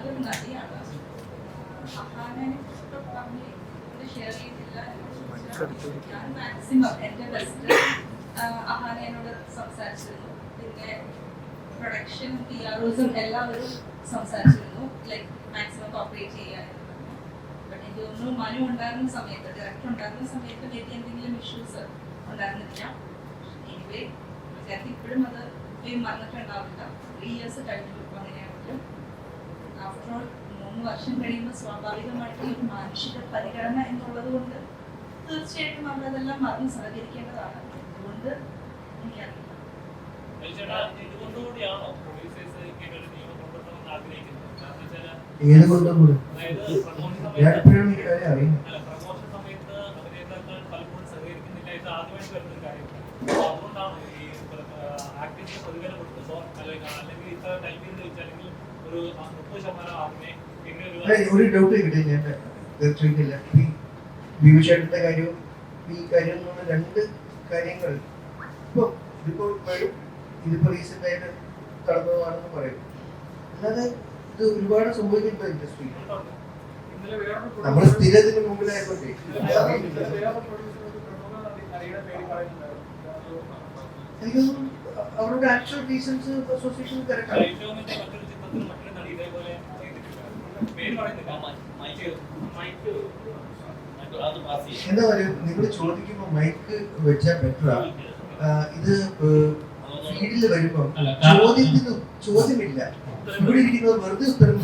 നല്ലൊരു നടിയാണ്. അഹാനെ പറഞ്ഞ് ഷെയർ ചെയ്തില്ല. ഞാൻ മാക്സിമം എൻ്റെ ബെസ്റ്റ് അഹാനയോട് സംസാരിച്ചിരുന്നു. പിന്നെ പ്രൊഡക്ഷനും PROസും എല്ലാവരും സംസാരിച്ചിരുന്നു. ലൈക്ക് മാക്സിമം കോപ്പറേറ്റ് ചെയ്യാനായിരുന്നു. ബട്ട് എനിക്ക് തോന്നുന്നു മനു ഉണ്ടായിരുന്ന സമയത്ത്, ഡയറക്ടർ ഉണ്ടായിരുന്ന സമയത്ത് എനിക്ക് എന്തെങ്കിലും ഇഷ്യൂസ് ഉണ്ടായിരുന്നില്ല. എനിവേ വിദ്യാർത്ഥി ഇപ്പോഴും അത് മറന്നിട്ടുണ്ടാവില്ല. 3 years കഴിഞ്ഞു അങ്ങനെയാണെങ്കിലും ആഫ്റ്റർ ഓൾ 3 വർഷം കഴിയുമ്പോൾ സ്വാഭാവികമായിട്ടും ഒരു മാനുഷിക പരിഗണന എന്നുള്ളത് കൊണ്ട് തീർച്ചയായിട്ടും നമ്മളതെല്ലാം മറന്ന് സഹകരിക്കേണ്ടതാണ്. അതുകൊണ്ട് എനിക്കറിയില്ല. ഏത് കൊണ്ടും കൂടെ ഞാൻ എപ്പോഴും ഈ കാര്യം അറിയുന്നു. ഒരു ഡൗട്ട് കിട്ടി ഞാൻ തീർച്ചയായിട്ടില്ല. ഈ വിഭൂഷേട്ടന്റെ കാര്യവും ഈ കാര്യം എന്ന് പറഞ്ഞ 2 കാര്യങ്ങൾ ഇതിപ്പോ റീസെന്റ് ആയിട്ട് കടന്നതാണെന്ന് പറയും. അല്ലാതെ ഇത് ഒരുപാട് സംഭവിക്കുന്നുണ്ടോ ഇൻഡസ്ട്രിയിൽ? നമ്മൾ സ്ഥിരത്തിന് മുമ്പിലായിക്കോട്ടെ എനിക്കൊന്നും അവരുടെ ആക്ച്വൽ റീസൺസ് അസോസിയേഷൻ കറക്റ്റാണ്. എന്താ പറയുക, നിങ്ങൾ ചോദിക്കുമ്പോ മൈക്ക് വെച്ചാൽ ബെറ്ററാ. ഇത് ഫീൽഡിൽ വരുമ്പോ ചോദ്യമില്ല, ഇവിടെ ഇരിക്കുന്നത് വെറുതെ ഉത്തരം.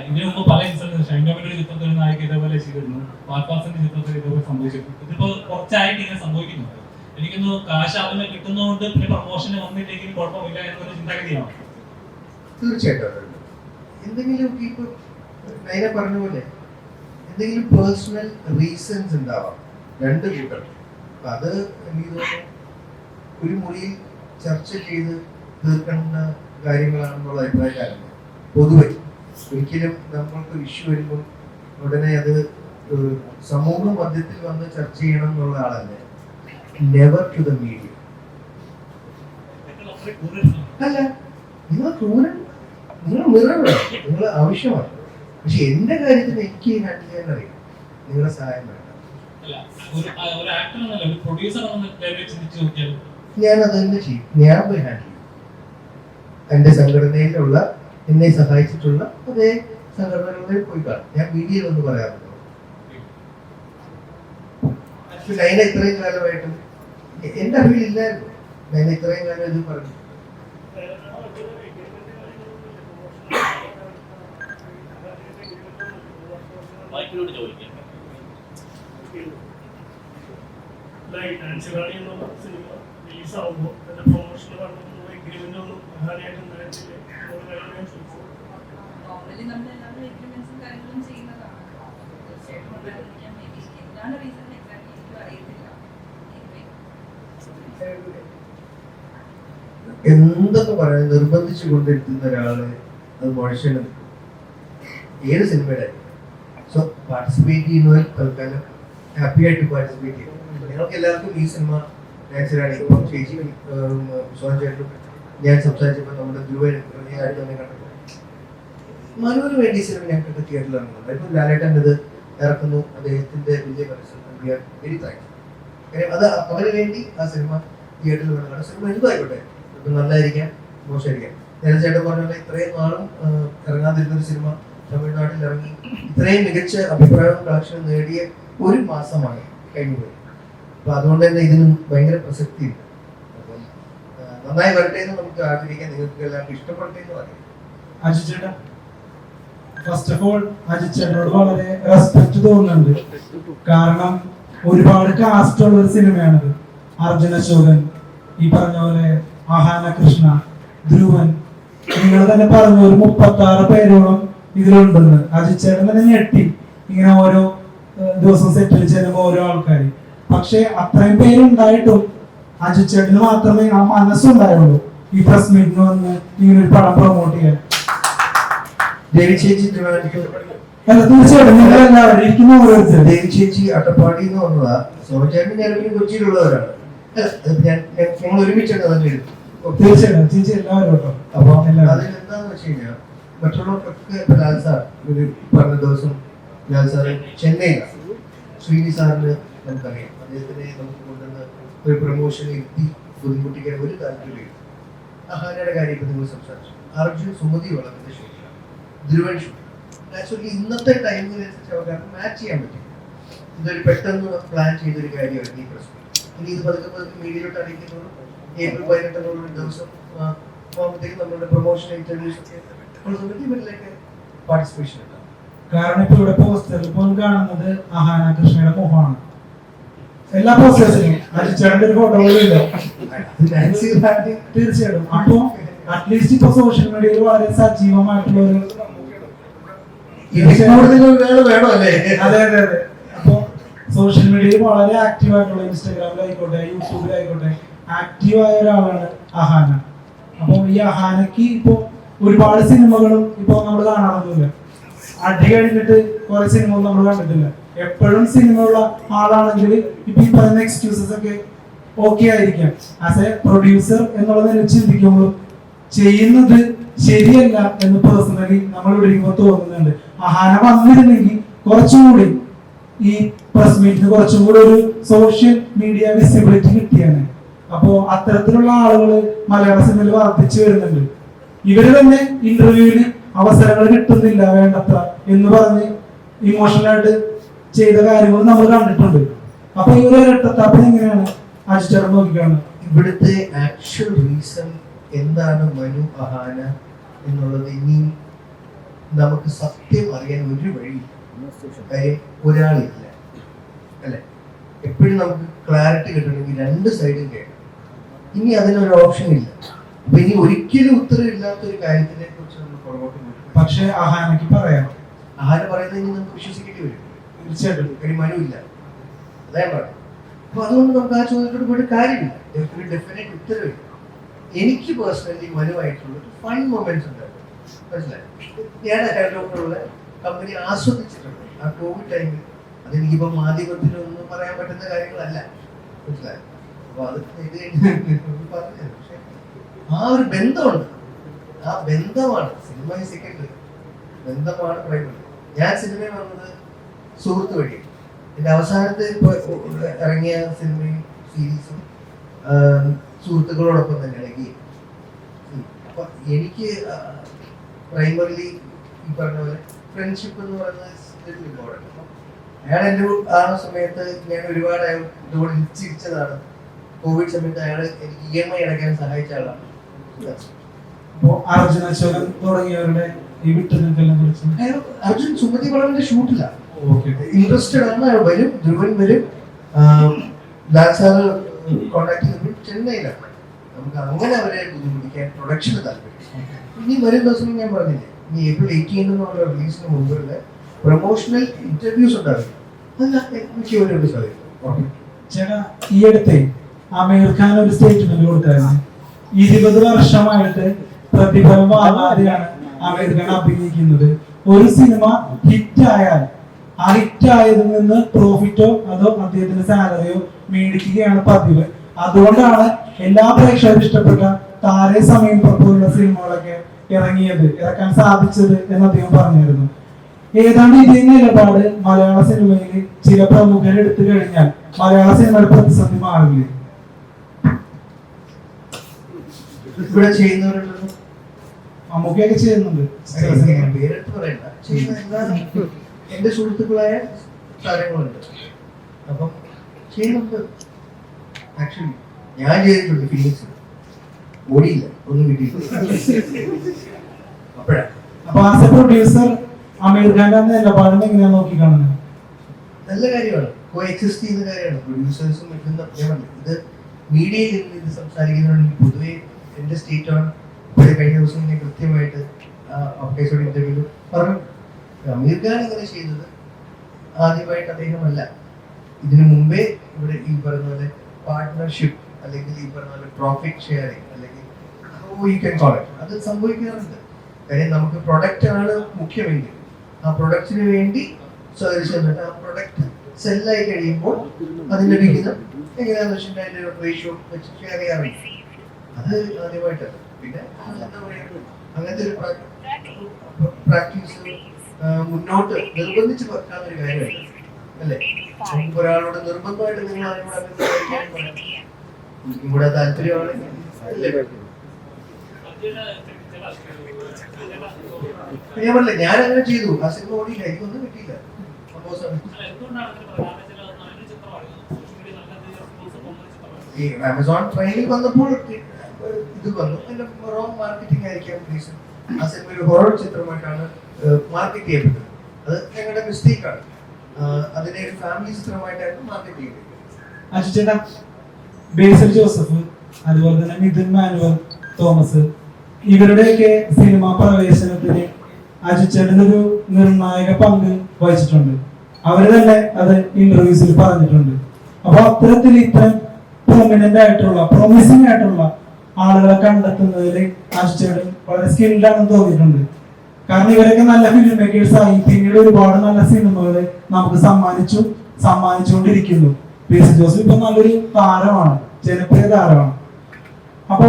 ഇതിനു മുമ്പ് പല ഇൻസിഡൻസ് ഷൈൻഡോമിന്റെ ചിത്രത്തിൽ നായിക ഇതേപോലെ ചെയ്തിരുന്നു, പാർപ്പാസിന്റെ ചിത്രത്തിൽ ഇതേപോലെ സംഭവിച്ചിരുന്നു. ഇതിപ്പോ കുറച്ചായിട്ട് ഇങ്ങനെ സംഭവിക്കുന്നുണ്ട്. എനിക്കൊന്ന് കാശ് അതിനെ കിട്ടുന്നതുകൊണ്ട് പിന്നെ പ്രൊമോഷന് വന്നില്ലെങ്കിൽ കുഴപ്പമില്ല എന്നൊരു ചിന്താഗതിയാണ്. തീർച്ചയായിട്ടും എന്തെങ്കിലും ഇപ്പൊ നൈന പറഞ്ഞ പോലെ എന്തെങ്കിലും പേഴ്സണൽ റീസൺസ് ഉണ്ടാവാം 2 കൂട്ടർ. അത് എനിക്ക് തോന്നുന്നു ഒരു മുറിയിൽ ചർച്ച ചെയ്ത് തീർക്കേണ്ട കാര്യങ്ങളാണെന്നുള്ള അഭിപ്രായക്കാരാണ് പൊതുവെ. ഒരിക്കലും നമ്മൾക്ക് ഇഷ്യൂ വരുമ്പോൾ ഉടനെ അത് സമൂഹ മധ്യത്തിൽ വന്ന് ചർച്ച ചെയ്യണം എന്നുള്ള ആളല്ല. Never to the media. അല്ല, നിങ്ങൾ ക്രൂരൻ, നിങ്ങൾ മിററാണ്, നിങ്ങൾ ആവശ്യമാണ്. പക്ഷെ എന്റെ കാര്യത്തിൽ എനിക്ക് ഹാൻഡിൽ ചെയ്യാൻ അറിയാം. നിങ്ങളുടെ സഹായം വേണ്ട. ഞാൻ അത് തന്നെ ചെയ്യും. ഞാൻ പോയി ഹാൻഡിൽ ചെയ്യും. എന്റെ സംഘടനയിലുള്ള എന്നെ സഹായിച്ചിട്ടുള്ള അതേ സംഘടനകളിൽ പോയി കാണും. ഞാൻ വീഡിയോയിൽ ഒന്ന് പറയാറുണ്ടോ? നൈന ഇത്രയും കാലമായിട്ടും എന്റെ അറിവിലില്ലായിരുന്നു. നൈന ഇത്രയും കാലം ഇത് പറഞ്ഞു. നോർമലി നമ്മളെല്ലാവരും എഗ്രിമെന്റ്സും കാര്യങ്ങളും ചെയ്യുന്നതാണ്. തീർച്ചയായിട്ടും ഉണ്ടായിരിക്കാം. എന്താണ് റീസൺ എക്സാക്ട്ലി എനിക്കും അറിയത്തില്ല. എന്തൊക്കെ പറയാൻ നിർബന്ധിച്ചു കൊണ്ടിരുത്തുന്ന ഒരാള് അത് മോശം ഏത് സിനിമയുടെ സോ പാർട്ടിസിപ്പേറ്റ് ചെയ്യുന്നവർ തൽക്കാലം ഹാപ്പി ആയിട്ട് പാർട്ടിസിപ്പേറ്റ് ചെയ്യും. നിങ്ങൾക്ക് എല്ലാവർക്കും ഈ സിനിമ നാച്ചുറാണ്. ഇപ്പം ചേച്ചി സോഹൻ ചേട്ടനും ഞാൻ സംസാരിച്ചപ്പോൾ നമ്മുടെ ധ്രുവൻ ആയിട്ട് തന്നെ കണ്ടപ്പോൾ മനുവിന് വേണ്ടി സിനിമ ഞങ്ങൾക്ക് തിയേറ്ററിൽ ഇറങ്ങുന്നുണ്ട്. ഇപ്പം ലാലേട്ടൻ ഇത് ഇറക്കുന്നു, അദ്ദേഹത്തിന്റെ വിജയ പരസ്യം വെരി താങ്ക്സ്. കാര്യം അത് അവന് വേണ്ടി ആ സിനിമ തിയേറ്ററിൽ വേണം. സിനിമ എന്തായിക്കോട്ടെ, ഇപ്പം നല്ലതായിരിക്കാം മോശമായിരിക്കാം. നേരത്തെ ചേട്ടൻ പറഞ്ഞ ഇത്രയും നാളും ഇറങ്ങാതിരുന്നൊരു സിനിമ തമിഴ്നാട്ടിൽ ഇറങ്ങി ഇത്രയും മികച്ച അഭിപ്രായവും കളക്ഷനും നേടിയ 1 മാസമാണ് കഴിഞ്ഞുപോയി. അപ്പൊ അതുകൊണ്ട് തന്നെ ഇതിനും ഭയങ്കര പ്രസക്തിയുണ്ട്. അപ്പം നന്നായി വരട്ടെ എന്ന് നമുക്ക് ആഗ്രഹിക്കാം. നിങ്ങൾക്ക് എല്ലാവർക്കും ഇഷ്ടപ്പെടട്ടെ എന്ന് പറയാം. അജിത് ചേട്ടാ, ഫസ്റ്റ് ഓഫ് ഓൾ അജിത് ചേട്ടനോട് വളരെ റെസ്പെക്ട് തോന്നുന്നുണ്ട്. കാരണം ഒരുപാട് കാസ്റ്റ് ഉള്ള ഒരു സിനിമയാണിത്. അർജുന അശോകൻ, ഈ പറഞ്ഞ പോലെ ആഹാന കൃഷ്ണ, ധ്രുവൻ, നിങ്ങൾ തന്നെ പറഞ്ഞു ഒരു 36 പേരോളം ഇതിലുണ്ടെന്ന്. അജിത് ചേട്ടൻ തന്നെ ഞെട്ടി ഇങ്ങനെ ഓരോ ദിവസം സെറ്റിൽ ചെയ്യുമ്പോൾ ഓരോ ആൾക്കാർ. പക്ഷെ അത്രയും പേരുണ്ടായിട്ടും അജിത് ചേട്ടന് മാത്രമേ ആ മനസ്സുണ്ടായുള്ളൂ ഈ പ്രസ് മീറ്റിന് വന്ന് ഇങ്ങനെ ഒരു പടം പ്രൊമോട്ട് ചെയ്യാൻ. ദേവി ചേച്ചി അട്ടപ്പാടി എന്ന് പറഞ്ഞതാ. സോമചേട്ടൻ ഞാനും കൊച്ചിയിലുള്ളവരാണ്. ഞാൻ ഒരുമിച്ചാണ് തന്നെ. തീർച്ചയായിട്ടും ചേച്ചി എല്ലാവരും കേട്ടോ. അപ്പൊ അതിലെന്താന്ന് വെച്ച് കഴിഞ്ഞാൽ മറ്റുള്ളവർക്കൊക്കെ ഇപ്പൊ ലാൽ സാർ ഒരു പറഞ്ഞ ദിവസം ലാൽ സാറ് ചെന്നൈയിലാണ്. ശ്രീനി സാറിന് നമുക്കറിയാം, അദ്ദേഹത്തിനെ നമുക്ക് കൊണ്ടുവന്ന് ഒരു പ്രൊമോഷൻ എത്തി ബുദ്ധിമുട്ടിക്കാൻ ഒരു താല്പര്യമില്ല. അഹാനയുടെ കാര്യം ഇപ്പൊ നിങ്ങൾ സംസാരിച്ചു. അർജുൻ സുമതി വളർന്ന ഷൂട്ടിലാണ്, ധ്രുവൻ ഷൂട്ട്. ആക്ച്വലി ഇന്നത്തെ ടൈമിനനുസരിച്ച് അവർക്ക് മാച്ച് ചെയ്യാൻ പറ്റും. ഇതൊരു പെട്ടെന്ന് പ്ലാൻ ചെയ്തൊരു കാര്യമാണ് ഈ പ്രശ്നം. ഇനി ഇത് പതുക്കെ പതുക്കെ മീഡിയയിലോട്ട് അറിയിക്കുന്നത് ഏപ്രിൽ 18 ദിവസം ആകുമ്പോഴത്തേക്കും നമ്മളുടെ പ്രൊമോഷൻ ഇന്റർവ്യൂസ് ഒക്കെ ഇവരിലേക്ക് പാർട്ടിസിപ്പേഷൻ ഉണ്ടാവും. കാരണം ഇപ്പൊ ഇവിടെ പോസ്റ്ററിൽ ഇപ്പോൾ കാണുന്നത് അഹാന കൃഷ്ണയുടെ മുഖമാണ്. എല്ലാ പോസ്റ്റേഴ്സിലും അജിച്ചേട്ടന്റെ ഒരു ഫോട്ടോ പോലും ഇല്ല. തീർച്ചയായിട്ടും. അപ്പൊ അറ്റ്ലീസ്റ്റ് ഇപ്പൊ സോഷ്യൽ മീഡിയയിൽ വളരെ സജീവമായിട്ടുള്ള ഒരു വേണോ അല്ലേ? അതെ അതെ അതെ. അപ്പൊ സോഷ്യൽ മീഡിയയിൽ വളരെ ആക്റ്റീവ് ആയിട്ടുള്ള ഇൻസ്റ്റാഗ്രാമിലായിക്കോട്ടെ യൂട്യൂബിലായിക്കോട്ടെ ആക്റ്റീവായ ഒരാളാണ് അഹാന. അപ്പൊ ഈ അഹാനക്ക് ഇപ്പൊ ഒരുപാട് സിനിമകളും ഇപ്പൊ നമ്മൾ കാണാറൊന്നുമില്ല. അടി കഴിഞ്ഞിട്ട് കുറെ സിനിമകൾ നമ്മൾ കണ്ടിട്ടില്ല. എപ്പോഴും സിനിമ ഉള്ള ആളാണെങ്കിൽ ഇപ്പൊ ഈ പറയുന്ന എക്സ്ക്യൂസസ് ഒക്കെ ഓക്കെ ആയിരിക്കാം. ആസ് എ പ്രൊഡ്യൂസർ എന്നുള്ള നിലയിൽ ചിന്തിക്കുമ്പോൾ ചെയ്യുന്നത് ശരിയല്ല എന്ന് പേഴ്സണലി നമ്മൾ ഇവിടെ തോന്നുന്നുണ്ട്. അഹാന വന്നിരുന്നെങ്കിൽ കുറച്ചുകൂടി ഈ പ്രസ് മീറ്റിന് കുറച്ചും കൂടി ഒരു സോഷ്യൽ മീഡിയ വിസിബിലിറ്റി കിട്ടിയാണ്. അപ്പോ അത്തരത്തിലുള്ള ആളുകൾ മലയാള സിനിമയിൽ വർദ്ധിച്ചു വരുന്നുണ്ട്. ഇവര് തന്നെ ഇന്റർവ്യൂവിന് അവസരങ്ങൾ കിട്ടുന്നില്ല വേണ്ടത്ര എന്ന് പറഞ്ഞ് ഇമോഷണലായിട്ട് ചെയ്ത കാര്യങ്ങൾ നമ്മൾ കണ്ടിട്ടുണ്ട്. അപ്പൊ ഈ ഒരു ഇരട്ടത്താപ്പിന് എങ്ങനെയാണ് അജിച്ചേട്ടൻ നോക്കിക്കാണുന്നത്? ഇവിടുത്തെ ആക്ച്വൽ റീസൺ എന്താണ് മനു അഹാന എന്നുള്ളത് ഇനിയും നമുക്ക് സത്യം അറിയാൻ ഒരു വഴിയില്ല. കാര്യം ഒരാളില്ല അല്ലെ. എപ്പോഴും നമുക്ക് ക്ലാരിറ്റി കിട്ടണമെങ്കിൽ രണ്ട് സൈഡും കേൾക്കണം. ഇനി അതിനൊരു ഓപ്ഷൻ ഇല്ല. അപ്പൊ ഇനി ഒരിക്കലും ഉത്തരവില്ലാത്ത ഒരു കാര്യത്തിനെ കുറിച്ച് നമ്മൾ പുറകോട്ട് പോകും. പക്ഷെ അഹാനക്ക് പറയാം, അഹാന പറയുന്നത് ഇനി നമുക്ക് വിശ്വസിക്കേണ്ടി വരും. തീർച്ചയായിട്ടും. കാര്യം മനു ഇല്ല, അതാ പറയാം. അപ്പൊ അതുകൊണ്ട് നമുക്ക് ആ ചോദ്യത്തോട് പോയിട്ട് കാര്യമില്ല. ഡെഫിനറ്റ് ഉത്തരവില്ല. എനിക്ക് പേഴ്സണലി മനുവായിട്ടുള്ള ഫൺ മൊമെന്റ്സ് ഉണ്ടായിരുന്നു. മനസ്സിലായി? ഞാൻ അയാളോടുള്ള കമ്പനി ആസ്വദിച്ചിട്ടുണ്ട് ആ കോവിഡ് ടൈമിൽ. അതെനിക്കിപ്പോ മാധ്യമത്തിലൊന്നും പറയാൻ പറ്റുന്ന കാര്യങ്ങളല്ല. മനസ്സിലായി? അപ്പൊ അത് ഇത് പറഞ്ഞു. പക്ഷെ ആ ഒരു ബന്ധമുണ്ട്. ആ ബന്ധമാണ് സിനിമ സെക്കൻഡറി, ബന്ധമാണ് പ്രൈമറി. ഞാൻ സിനിമയിൽ വന്നത് സുഹൃത്ത് വഴിയാണ്. എന്റെ അവസാനത്തെ ഇറങ്ങിയ സിനിമയും സീരീസും സുഹൃത്തുക്കളോടൊപ്പം തന്നെയാണ്. അപ്പൊ എനിക്ക് പ്രൈമറിലി ഈ പറഞ്ഞ പോലെ ഫ്രണ്ട്ഷിപ്പ് എന്ന് പറയുന്നത് ഇമ്പോർട്ടൻ്റ്. അയാൾ എൻ്റെ ആ സമയത്ത് ഞാൻ ഒരുപാട് അയാളോട് ചിരിച്ചതാണ്. കോവിഡ് സമയത്ത് അയാൾ എനിക്ക് EMI അടയ്ക്കാൻ സഹായിച്ച ആളാണ്. അപ്പോ അർജുൻ അശോകൻ തുടങ്ങിയവരുടെ ഈ വിട്ടുനിൽക്കലിനെ കുറിച്ച് അർജുൻ സുമതി വളവിന്റെ ഷൂട്ടില്ല ഇൻട്രസ്റ്റഡ് ആണ്. അയാൾ വരും, ധ്രുവൻ വരും. ലാൽ സാറ് കോണ്ടാക്ട് ചെയ്തപ്പോൾ ചെന്നൈയിലാണ്. നമുക്ക് അങ്ങനെ അവരെ ബുദ്ധിമുട്ടിക്കാൻ പ്രൊഡക്ഷന് താല്പര്യം. ഇനി വരും ദിവസം ഞാൻ പറഞ്ഞില്ലേ, ഇനി April 18 റിലീസിന് മുമ്പുള്ള പ്രൊമോഷണൽ ഇന്റർവ്യൂസ് ഉണ്ടാവില്ല. മിക്കവരോട് സാധിക്കും. ചേട്ടാ, ഈ അടുത്ത് അമീർ ഖാൻ ഒരു സ്റ്റേറ്റ്മെന്റ് കൊടുത്തായിരുന്നു. 20 വർഷമായിട്ട് പ്രതിഫലം വാങ്ങാതെയാണ് അമീർ ഖാൻ അഭിനയിക്കുന്നത്. ഒരു സിനിമ ഹിറ്റ് ആയാൽ ആ ഹിറ്റ് ആയതിൽ നിന്ന് പ്രോഫിറ്റോ അതോ അദ്ദേഹത്തിന്റെ സാലറിയോ മേടിക്കുകയാണ് പതിവ്. അതുകൊണ്ടാണ് എല്ലാ പ്രേക്ഷകരും ഇഷ്ടപ്പെട്ട താരേ സമയം പോലുള്ള സിനിമകളൊക്കെ ഇറക്കാൻ സാധിച്ചത് എന്ന് അദ്ദേഹം പറഞ്ഞിരുന്നു. ഏതാണ്ട് ഇതേ നിലപാട് മലയാള സിനിമയിൽ ചില പ്രമുഖർ എടുത്തു കഴിഞ്ഞാൽ മലയാള സിനിമയുടെ പ്രതിസന്ധി മാറില്ലേ? ഇവിടെ ചെയ്യുന്നവരുണ്ടല്ലോ, മമ്മൂക്കയൊക്കെ ചെയ്യുന്നുണ്ട്. പേരെടുത്ത് പറയണ്ട, ചെയ്യുന്ന എന്റെ സുഹൃത്തുക്കളായ താരങ്ങളുണ്ട്. അപ്പം ചെയ്യുന്നുണ്ട്. ആക്ച്വലി ഞാൻ ചെയ്തിട്ടുണ്ട്. ഫിലിംസ് ഓടിയില്ല, ഒന്നും കിട്ടിയില്ല. അപ്പോഴാണ്. അപ്പൊ ആസ് എ പ്രൊഡ്യൂസർ അമീർ ഖാന്റെ നിലപാടിനെ എങ്ങനെയാ നോക്കി കാണുന്നത്? നല്ല കാര്യമാണ്, കോ എക്സിസ്റ്റ് ചെയ്യുന്ന കാര്യമാണ്. പ്രൊഡ്യൂസേഴ്സും ഇത് മീഡിയയിൽ ഇത് സംസാരിക്കുന്നതുകൊണ്ട് പൊതുവെ എന്റെ സ്റ്റേറ്റ് ആണ്. ഇപ്പോഴേ കഴിഞ്ഞ ദിവസം ഞാൻ കൃത്യമായിട്ട് അപ്ഡേറ്റോട് ഇന്റർവ്യൂ പറഞ്ഞു. അമീർ ഖാൻ ഇങ്ങനെ ചെയ്തത് ആദ്യമായിട്ട് അദ്ദേഹമല്ല. ഇതിനു മുമ്പേ ഇവിടെ ഈ പറഞ്ഞ പോലെ പാർട്ട്ണർഷിപ്പ് അല്ലെങ്കിൽ ഈ പറഞ്ഞ പോലെ പ്രോഫിറ്റ് ഷെയറിങ് അല്ലെങ്കിൽ അത് സംഭവിക്കാറുണ്ട്. കാര്യം നമുക്ക് പ്രൊഡക്റ്റ് ആണ് മുഖ്യമെങ്കിൽ ആ പ്രൊഡക്റ്റിന് വേണ്ടി ചെന്നിട്ട് ആ പ്രൊഡക്റ്റ് സെല്ലായി കഴിയുമ്പോൾ അതിന്റെ വിഹിതം എങ്ങനെയാണെന്ന് വെച്ചിട്ടുണ്ടെങ്കിൽ അതിന്റെ ഒരു റേഷ്യോ വെച്ച് ഷെയർ ചെയ്യാറുണ്ട്. അത് ആദ്യമായിട്ടാണ്. പിന്നെ എന്താ പറയുക, അങ്ങനത്തെ ഒരു പ്രാക്ടീസ് മുന്നോട്ട് നിർബന്ധിച്ച് വെക്കാവുന്ന ഒരു കാര്യമല്ല അല്ലേ? നമുക്ക് ഒരാളോട് നിർബന്ധമായിട്ട് നിങ്ങൾ അതിനോട് അങ്ങനെ കഴിക്കാൻ പറയാം. ഇവിടെ താല്പര്യമാണെങ്കിൽ അല്ലേ? ഞാൻ പറഞ്ഞില്ല, ഞാൻ അങ്ങനെ ചെയ്തു. ആ സിനിമ ഓടിയില്ല, എനിക്കൊന്നും കിട്ടിയില്ല. ഈ ആമസോൺ ട്രെയിനിൽ വന്നപ്പോൾ ഇത് വന്നു, അതിന്റെ റോങ് മാർക്കറ്റിംഗ് ആയിരിക്കാം റീസൺ. ആ സിനിമ ഒരു ഹൊറർ ചിത്രമായിട്ടാണ് മാർക്കറ്റ് ചെയ്യപ്പെട്ടത്. അത് ഞങ്ങളുടെ മിസ്റ്റേക്കാണ്. അതിനെ ഒരു ഫാമിലി ചിത്രമായിട്ടായിരുന്നു മാർക്കറ്റ് ചെയ്തത്. അജിച്ചേട്ടാ, ബേസിൽ ജോസഫ് അതുപോലെ തന്നെ മിഥുൻ മാനുവൽ തോമസ് ഇവരുടെയൊക്കെ സിനിമാ പ്രവേശനത്തിന് അജിച്ചേട്ടനൊരു നിർണായക പങ്ക് വഹിച്ചിട്ടുണ്ട്. അവര് തന്നെ അത് ഇന്റർവ്യൂസിൽ പറഞ്ഞിട്ടുണ്ട്. അപ്പൊ അത്തരത്തിൽ ഇത്രയും പ്രൊമിനന്റ് ആയിട്ടുള്ള പ്രോമിസിംഗ് ആയിട്ടുള്ള ആളുകളെ കണ്ടെത്തുന്നതിൽ അജിച്ചേട്ടൻ വളരെ സ്കിൽഡ് ആണെന്ന് തോന്നിയിട്ടുണ്ട്. കാരണം ഇവരൊക്കെ നല്ല ഫിലിം മേക്കേഴ്സ് ആയി പിന്നീട് ഒരുപാട് നല്ല സിനിമകൾ നമുക്ക് സമ്മാനിച്ചുകൊണ്ടിരിക്കുന്നു. ബേസിൽ ജോസഫ് ഇപ്പൊ നല്ലൊരു താരമാണ്, ജനപ്രിയ താരമാണ്. അപ്പോ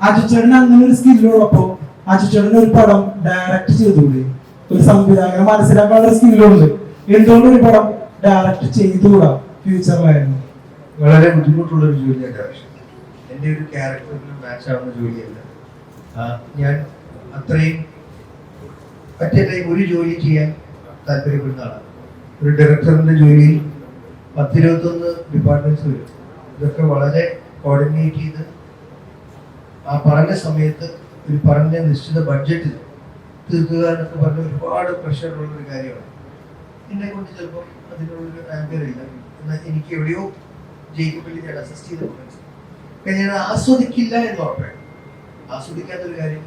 അജിച്ചേട്ടന് അങ്ങനെ ഒരു സ്കില്ലുള്ളപ്പോ അജിച്ചേട്ടന് ഒരു പടം ഡയറക്ട് ചെയ്തുകൂടെ? ഒരു സംവിധായകനെ മനസ്സിലാക്കാനുള്ള സ്കില്ലുണ്ട്, എന്തുകൊണ്ട് ഒരു പടം ഡയറക്ട് ചെയ്തുകൂടാ ഫ്യൂച്ചറിലായിരുന്നു? വളരെ ബുദ്ധിമുട്ടുള്ള ഒരു ജോലിയാണ് ആവശ്യം. എൻ്റെ ഒരു ക്യാരക്ടറിന് മാച്ച് ആവുന്ന ജോലിയല്ല. ഞാൻ അത്രയും മറ്റേ ടൈം ഒരു ജോലി ചെയ്യാൻ താല്പര്യപ്പെടുന്ന ആളാണ്. ഒരു ഡയറക്ടറിന്റെ ജോലിയിൽ 10-21 ഡിപ്പാർട്ട്മെന്റ്സ് വരും. ഇതൊക്കെ വളരെ കോർഡിനേറ്റ് ചെയ്ത് ആ പറഞ്ഞ സമയത്ത് ഒരു പറഞ്ഞ നിശ്ചിത ബഡ്ജറ്റിൽ തീർക്കുക എന്നൊക്കെ പറഞ്ഞ ഒരുപാട് പ്രഷറുള്ള ഒരു കാര്യമാണ്. എന്നെ കൊണ്ട് ചിലപ്പോൾ അതിനുള്ളൊരു ആംബിയർ ഇല്ല. എന്നാൽ എനിക്ക് എവിടെയോ ജയിക്കപ്പിൽ ഞാൻ അസിസ്റ്റ് ചെയ്ത കാരണം ഞാൻ ആസ്വദിക്കില്ല എന്ന് ഉറപ്പാണ്. ആസ്വദിക്കാത്തൊരു കാര്യം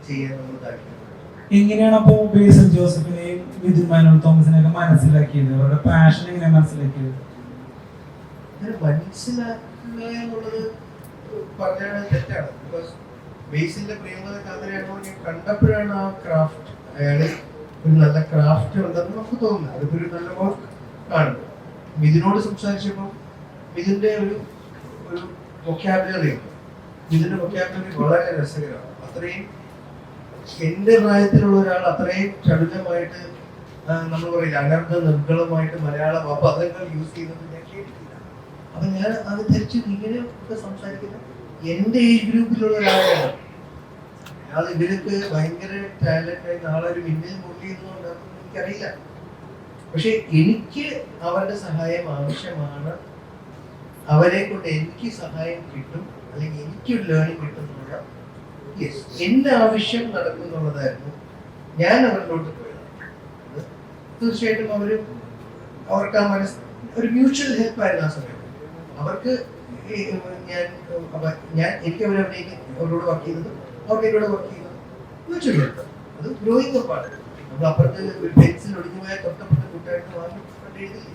ചെയ്യാൻ നമ്മൾ താല്പര്യം. എങ്ങനെയാണ് അപ്പോ ബേസിൽ ജോസഫിനെയും മിഥുൻ മാനുവൽ തോമസിനെയൊക്കെ മനസ്സിലാക്കിയത്? അവരുടെ പാഷൻ എങ്ങനെ മനസ്സിലാക്കിയത്? മനസ്സിലാക്കുക എന്നുള്ളത് പറഞ്ഞാൽ തെറ്റാണ്. ബിക്കോസ് ബേസിന്റെ പ്രിയങ്കര കാതരയാണോ ഞാൻ കണ്ടപ്പോഴാണ് ആ ക്രാഫ്റ്റ്, അയാള് ഒരു നല്ല ക്രാഫ്റ്റ് ഉണ്ടെന്ന് നമുക്ക് തോന്നുന്നത്. അതിപ്പോ ഒരു നല്ല വർക്ക് ആണ്. മിഥുനോട് സംസാരിച്ചപ്പോൾ മിഥുന്റെ ഒരു വൊക്കാബുലറി ഉണ്ട്. മിഥുന്റെ വൊക്കാബുലറി വളരെ രസകരമാണ്. അത്രയും എന്റെ പ്രായത്തിലുള്ള ഒരാൾ അത്രയും ചടുലമായിട്ട് നമ്മൾ പറയില്ല അനർഘ നിർഗളമായിട്ട് മലയാള പദങ്ങൾ യൂസ് ചെയ്യുന്നത് ഞാൻ കേട്ടിട്ടില്ല. അപ്പൊ ഞാൻ അത് ധരിച്ച് ഇങ്ങനെ ഒക്കെ സംസാരിക്കുന്നത് എന്റെ ഏജ് ഗ്രൂപ്പിലുള്ള ഒരാളാണ്. അയാൾ ഇവർക്ക് ഭയങ്കര ടാലന്റ് ആയി നാളെ ഒരു മിന്നൽ മുള്ളിയെന്നുണ്ടാകും എനിക്കറിയില്ല. പക്ഷെ എനിക്ക് അവരുടെ സഹായം ആവശ്യമാണ്. അവരെ കൊണ്ട് എനിക്ക് സഹായം കിട്ടും, അല്ലെങ്കിൽ എനിക്കൊരു ലേണിംഗ് കിട്ടും എന്നുള്ള യെസ് എന്റെ ആവശ്യം നടക്കുന്നുള്ളതായിരുന്നു. ഞാൻ അവരിലോട്ട് പോയത് തീർച്ചയായിട്ടും അവർക്ക് ആ ഒരു മ്യൂച്വൽ ഹെൽപ്പ് ആയിരുന്നു ആ സമയത്ത്. അവർക്ക് എനിക്ക് അവരോട് വർക്ക് ചെയ്തത്, അവർക്ക് എന്നോട് വർക്ക് ചെയ്തത് മ്യൂച്വൽ ഹെൽപ്പ്. അത് ഗ്രോയിങ് അപ്പാണ്. നമ്മൾ അപ്പുറത്ത് ഒരു പെൻസിൽ ഒടിഞ്ഞു പോയാൽ തൊട്ടപ്പുറത്ത് കൂട്ടായിട്ട് വാങ്ങി എഴുതില്ലേ.